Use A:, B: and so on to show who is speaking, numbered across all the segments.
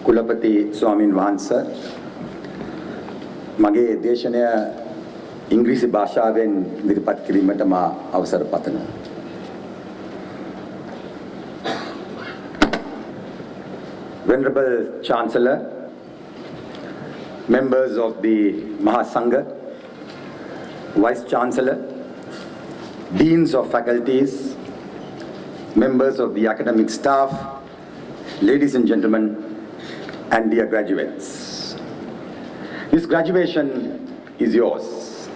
A: කුලපති ස්වාමින් වහන්සේ මගේ දේශනය ඉංග්‍රීසි භාෂාවෙන් ඉදිරිපත් කිරීමට මා අවසර පතනවා. Venerable Chancellor, members of the Mahasangha, Vice Chancellor, Deans of Faculties, members of the academic staff, ladies and gentlemen, and dear graduates. This graduation is yours.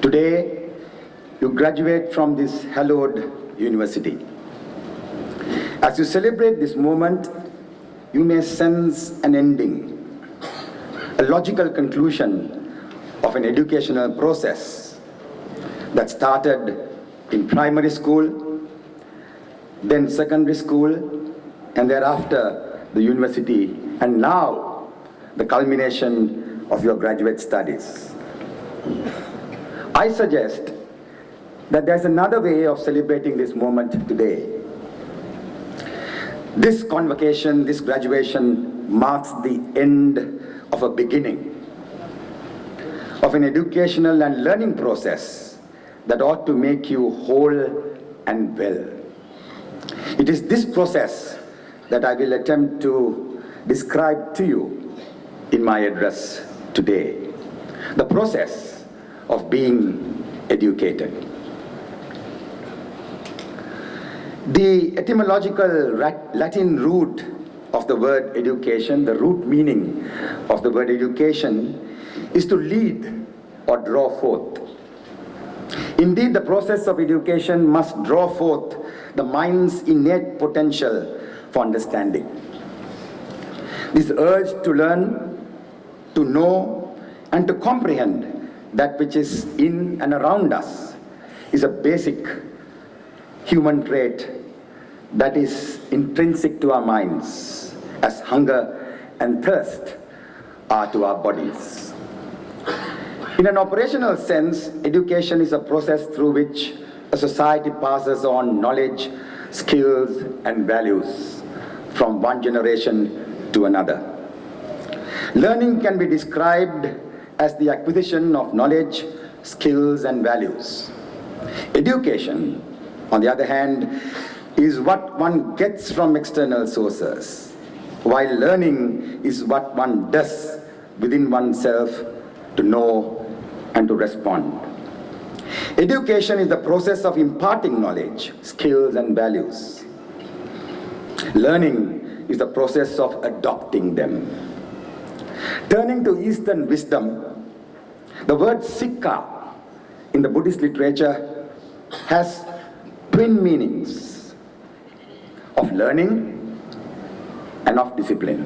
A: Today, you graduate from this hallowed university. As you celebrate this moment, you may sense an ending, a logical conclusion of an educational process that started in primary school, then secondary school, and thereafter the university, and now the culmination of your graduate studies. I suggest that there's another way of celebrating this moment today. This convocation, this graduation marks the end of a beginning of an educational and learning process that ought to make you whole and well. It is this process that I will attempt to describe to you in my address today. The process of being educated. The etymological Latin root of the word education, the root meaning of the word education, is to lead or draw forth. Indeed, the process of education must draw forth the mind's innate potential for understanding. This urge to learn, to know, and to comprehend that which is in and around us is a basic human trait that is intrinsic to our minds, as hunger and thirst are to our bodies. In an operational sense, education is a process through which a society passes on knowledge, skills, and values from one generation to another. Learning can be described as the acquisition of knowledge, skills, and values. Education, on the other hand, is what one gets from external sources, while learning is what one does within oneself to know and to respond. Education is the process of imparting knowledge, skills, and values. Learning is the process of adopting them. Turning to Eastern wisdom, the word sikha in the Buddhist literature has twin meanings of learning and of discipline.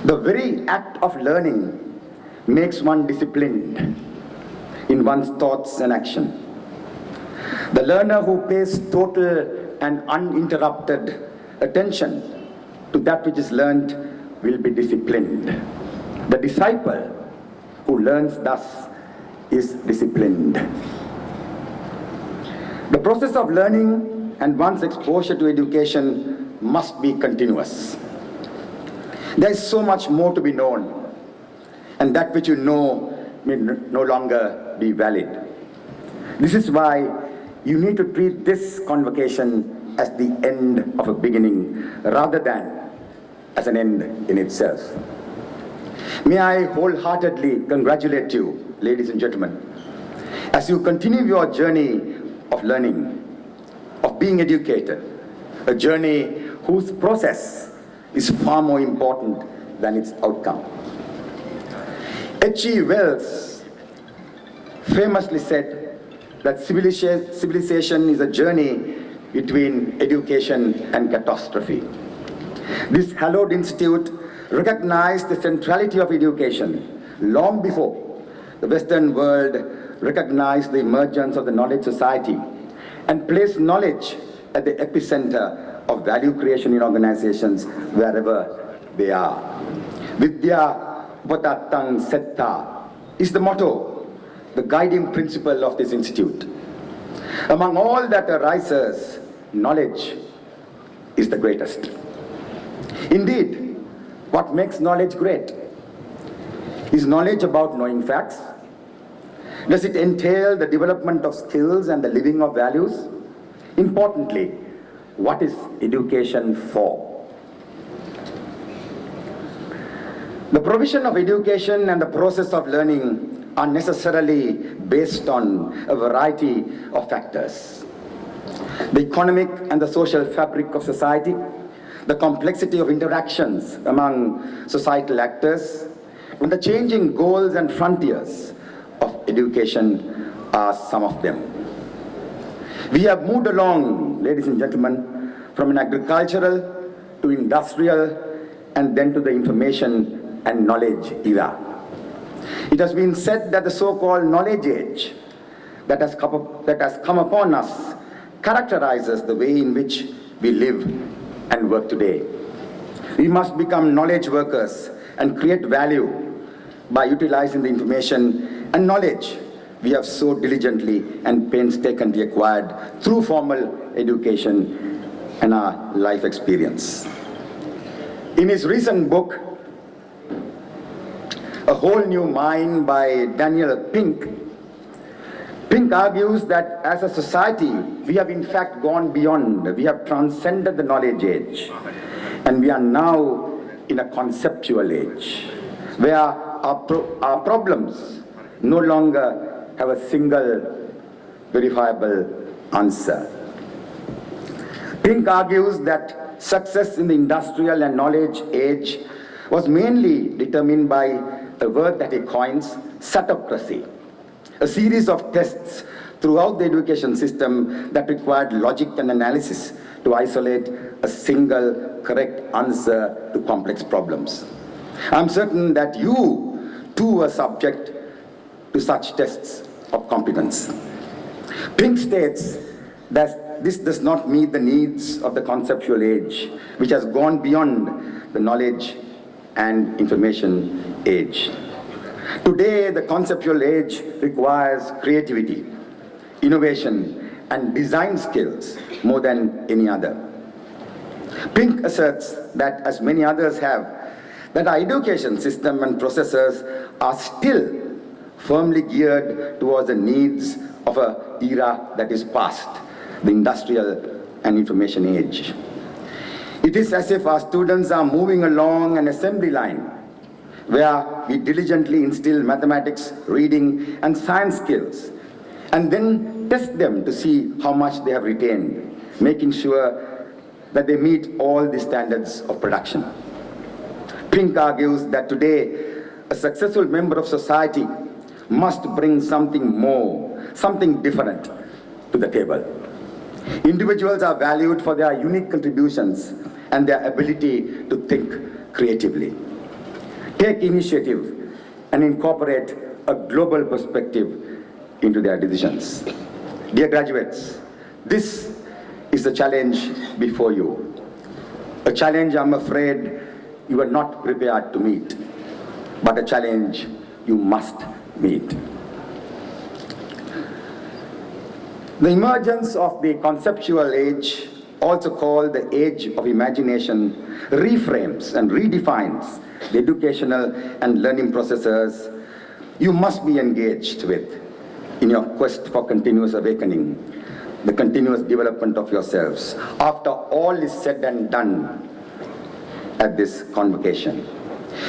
A: The very act of learning makes one disciplined in one's thoughts and action. The learner who pays total and uninterrupted attention to that which is learned will be disciplined. The disciple who learns thus is disciplined. The process of learning and one's exposure to education must be continuous. There is so much more to be known, and that which you know may no longer be valid. This is why you need to treat this convocation as the end of a beginning rather than as an end in itself. May I wholeheartedly congratulate you, ladies and gentlemen, as you continue your journey of learning, of being educated, a journey whose process is far more important than its outcome. H.G. Wells famously said that civilization is a journey between education and catastrophe. This hallowed institute recognized the centrality of education long before the Western world recognized the emergence of the knowledge society and placed knowledge at the epicenter of value creation in organizations wherever they are. Vidya Upatattang Setta is the motto, the guiding principle of this institute. Among all that arises, knowledge is the greatest. Indeed, What makes knowledge great? Is knowledge about knowing facts? Does it entail the development of skills and the living of values? Importantly, what is education for? The provision of education and the process of learning are necessarily based on a variety of factors. The economic and the social fabric of society, the complexity of interactions among societal actors, and the changing goals and frontiers of education are some of them. We have moved along, ladies and gentlemen, from an agricultural to industrial and then to the information and knowledge era. It has been said that the so-called knowledge age that has come upon us characterizes the way in which we live and work today. We must become knowledge workers and create value by utilizing the information and knowledge we have so diligently and painstakingly acquired through formal education and our life experience. In his recent book, A Whole New Mind by Daniel Pink argues that as a society, we have in fact gone beyond, we have transcended the knowledge age, and we are now in a conceptual age, where our problems no longer have a single verifiable answer. Pink argues that success in the industrial and knowledge age was mainly determined by a word that he coins, satocracy, a series of tests throughout the education system that required logic and analysis to isolate a single correct answer to complex problems. I'm certain that you too are subject to such tests of competence. Pink states that this does not meet the needs of the conceptual age, which has gone beyond the knowledge and information age. Today, the conceptual age requires creativity, innovation, and design skills more than any other. Pink asserts that, as many others have, that our education system and processes are still firmly geared towards the needs of an era that is past, the industrial and information age. It is as if our students are moving along an assembly line where we diligently instill mathematics, reading, and science skills, and then test them to see how much they have retained, making sure that they meet all the standards of production. Pink argues that today, a successful member of society must bring something more, something different to the table. Individuals are valued for their unique contributions and their ability to think creatively. Take initiative and incorporate a global perspective into their decisions. Dear graduates, this is the challenge before you. A challenge I'm afraid you are not prepared to meet, but a challenge you must meet. The emergence of the conceptual age, also called the age of imagination, reframes and redefines the educational and learning processes you must be engaged with in your quest for continuous awakening, the continuous development of yourselves, after all is said and done at this convocation.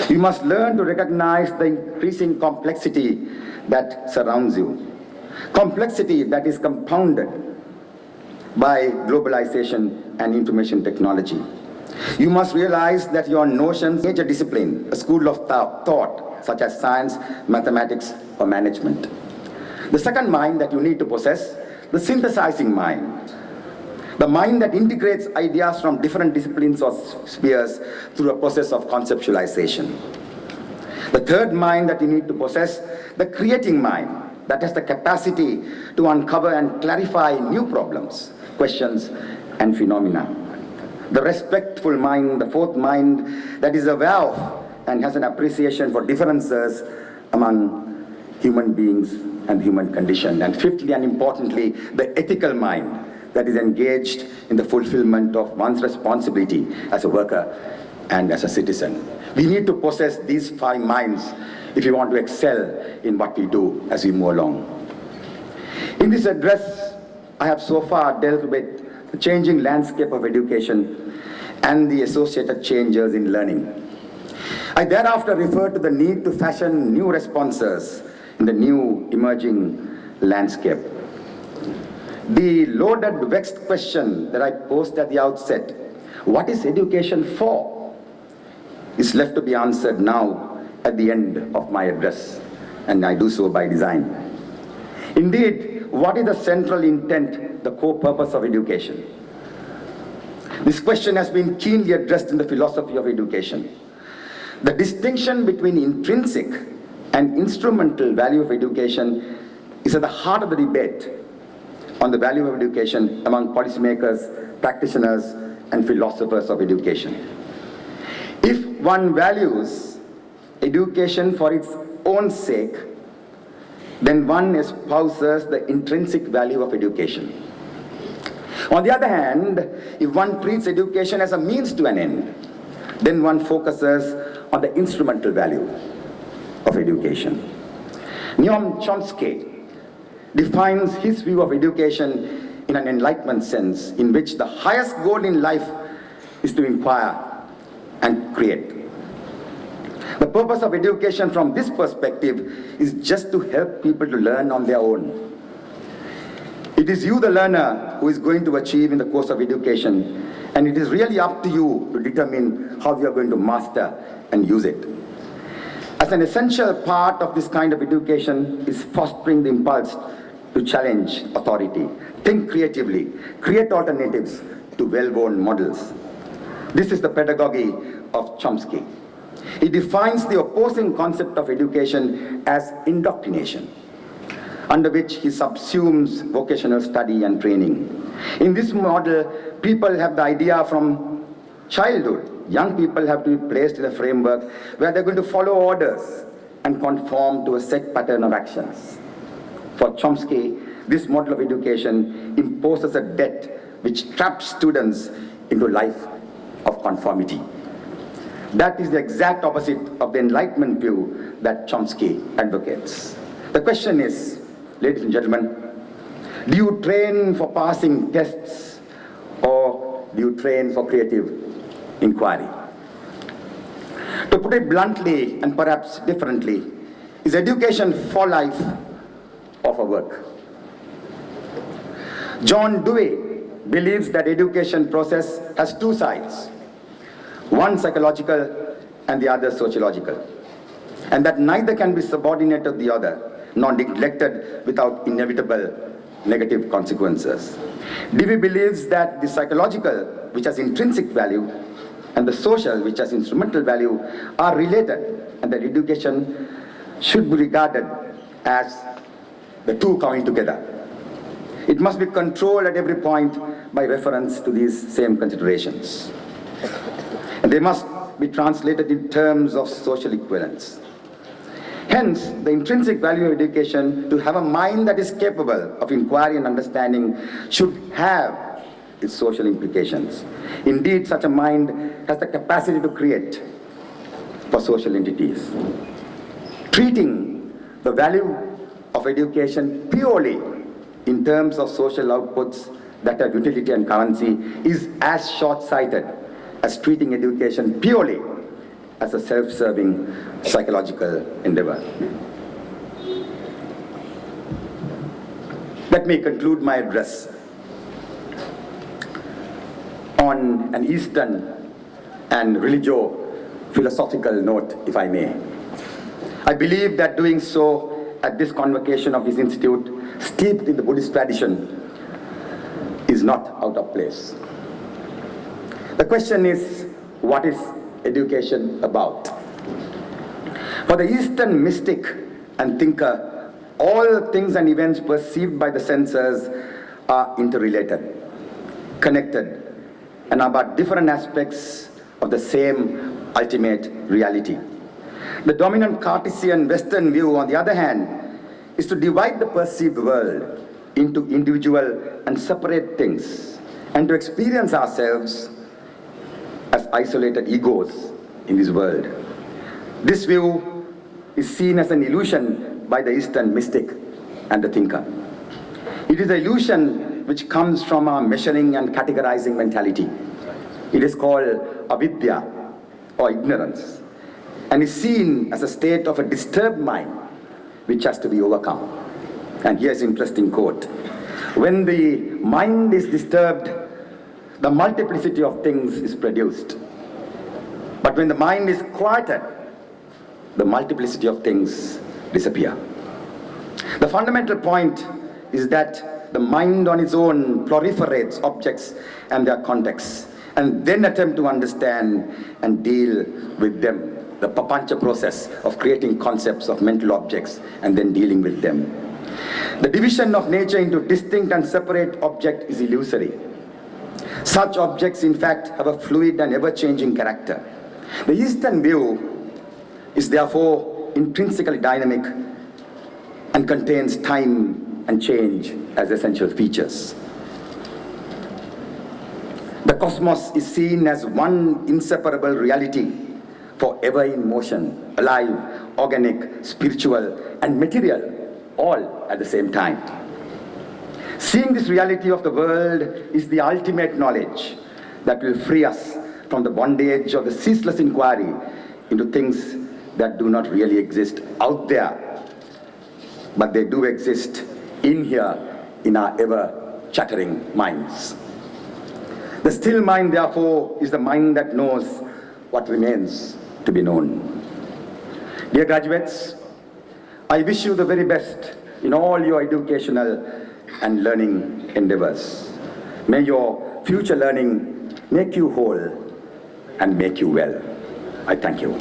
A: You must learn to recognize the increasing complexity that surrounds you. Complexity that is compounded by globalization and information technology. You must realize that your notions, major discipline, a school of thought, such as science, mathematics, or management. The second mind that you need to possess, the synthesizing mind. The mind that integrates ideas from different disciplines or spheres through a process of conceptualization. The third mind that you need to possess, the creating mind, that has the capacity to uncover and clarify new problems, questions, and phenomena. The respectful mind, the fourth mind, that is aware of and has an appreciation for differences among human beings and human condition. And fifthly and importantly, the ethical mind that is engaged in the fulfillment of one's responsibility as a worker and as a citizen. We need to possess these 5 minds if we want to excel in what we do as we move along. In this address, I have so far dealt with the changing landscape of education and the associated changes in learning. I thereafter referred to the need to fashion new responses in the new emerging landscape. The loaded, vexed question that I posed at the outset, what is education for, is left to be answered now at the end of my address, and I do so by design. Indeed, what is the central intent, the core purpose of education? This question has been keenly addressed in the philosophy of education. The distinction between intrinsic and instrumental value of education is at the heart of the debate on the value of education among policymakers, practitioners, and philosophers of education. If one values education for its own sake, then one espouses the intrinsic value of education. On the other hand, if one treats education as a means to an end, then one focuses on the instrumental value of education. Noam Chomsky defines his view of education in an enlightenment sense, in which the highest goal in life is to inquire and create. The purpose of education from this perspective is just to help people to learn on their own. It is you, the learner, who is going to achieve in the course of education, and it is really up to you to determine how you are going to master and use it. As an essential part of this kind of education is fostering the impulse to challenge authority, think creatively, create alternatives to well-worn models. This is the pedagogy of Chomsky. He defines the opposing concept of education as indoctrination, under which he subsumes vocational study and training. In this model, people have the idea from childhood. Young people have to be placed in a framework where they're going to follow orders and conform to a set pattern of actions. For Chomsky, this model of education imposes a debt which traps students into a life of conformity. That is the exact opposite of the Enlightenment view that Chomsky advocates. The question is, ladies and gentlemen, do you train for passing tests or do you train for creative inquiry? To put it bluntly and perhaps differently, is education for life or for work? John Dewey believes that education process has 2 sides, one psychological and the other sociological, and that neither can be subordinate to the other, nor neglected without inevitable negative consequences. Dewey believes that the psychological, which has intrinsic value, and the social, which has instrumental value, are related, and that education should be regarded as the 2 coming together. It must be controlled at every point by reference to these same considerations. And they must be translated in terms of social equivalence. Hence, the intrinsic value of education, to have a mind that is capable of inquiry and understanding, should have its social implications. Indeed, such a mind has the capacity to create for social entities. Treating the value of education purely in terms of social outputs that have utility and currency is as short-sighted as treating education purely as a self-serving psychological endeavor. Let me conclude my address on an Eastern and religio-philosophical note, if I may. I believe that doing so at this convocation of this institute, steeped in the Buddhist tradition, is not out of place. The question is, what is education about? For the Eastern mystic and thinker, all things and events perceived by the senses are interrelated, connected, and are but different aspects of the same ultimate reality. The dominant Cartesian Western view, on the other hand, is to divide the perceived world into individual and separate things, and to experience ourselves as isolated egos in this world. This view is seen as an illusion by the Eastern mystic and the thinker. It is an illusion which comes from our measuring and categorizing mentality. It is called avidya, or ignorance, and is seen as a state of a disturbed mind which has to be overcome. And here's an interesting quote. When the mind is disturbed, the multiplicity of things is produced. But when the mind is quieted, the multiplicity of things disappear. The fundamental point is that the mind on its own proliferates objects and their contexts, and then attempt to understand and deal with them. The papancha process of creating concepts of mental objects and then dealing with them. The division of nature into distinct and separate objects is illusory. Such objects, in fact, have a fluid and ever-changing character. The Eastern view is therefore intrinsically dynamic and contains time and change as essential features. The cosmos is seen as one inseparable reality, forever in motion, alive, organic, spiritual, and material, all at the same time. Seeing this reality of the world is the ultimate knowledge that will free us from the bondage of the ceaseless inquiry into things that do not really exist out there, but they do exist in here, in our ever-chattering minds. The still mind, therefore, is the mind that knows what remains to be known. Dear graduates, I wish you the very best in all your educational and learning endeavors. May your future learning make you whole and make you well. I thank you.